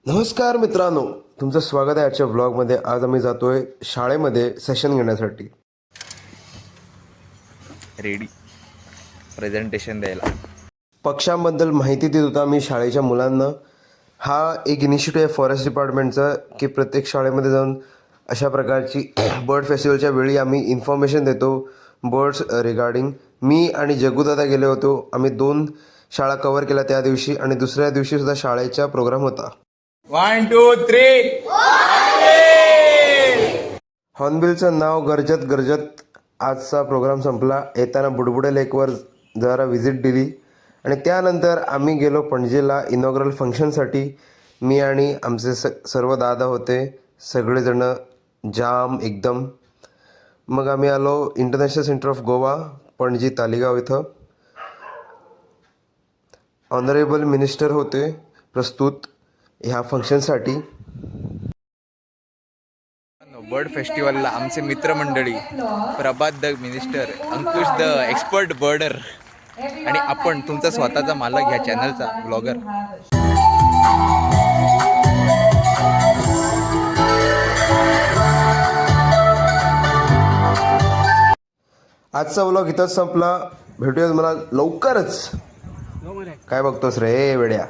नमस्कार मित्रांनो, तुमचं स्वागत आहे आजच्या व्लॉगमध्ये. आज आम्ही जातोय शाळेमध्ये सेशन घेण्यासाठी. रेडी प्रेझेंटेशन द्यायला. पक्ष्यांबद्दल माहिती देत होता मी शाळेच्या मुलांना. हा एक इनिशिएटिव्ह आहे फॉरेस्ट डिपार्टमेंटचा की प्रत्येक शाळेमध्ये जाऊन अशा प्रकारची बर्ड फेस्टिवलच्या वेळी आम्ही इन्फॉर्मेशन देतो बर्ड्स रिगार्डिंग. मी आणि जग्गूदादा गेले होतो. आम्ही 2 शाळा कव्हर केल्या त्या दिवशी आणि दुसऱ्या दिवशी सुद्धा शाळेचा प्रोग्राम होता. 1 2 3 हॉर्नबिलचं नाव गरजत गरजत आजचा प्रोग्राम संपला. येताना बुडबुडे लेकवर जरा व्हिजिट दिली आणि त्यानंतर आम्ही गेलो पणजीला इनॉग्रल फंक्शनसाठी. मी आणि आमचे सर्व दादा होते, सगळेजणं जाम एकदम. मग आम्ही आलो international centre of Goa Panaji Taleigao इथं. ऑनरेबल मिनिस्टर होते प्रस्तुत ह्या फंक्शनसाठी. बर्ड फेस्टिवलला आमचे मित्रमंडळी Prabhat the minister, Ankush the expert birder आणि आपण तुमचा स्वतःचा मालक ह्या चॅनलचा ब्लॉगर. आजचा व्लॉग इथंच संपला. भेटूया मला लवकरच. काय बघतोस रे वेड्या.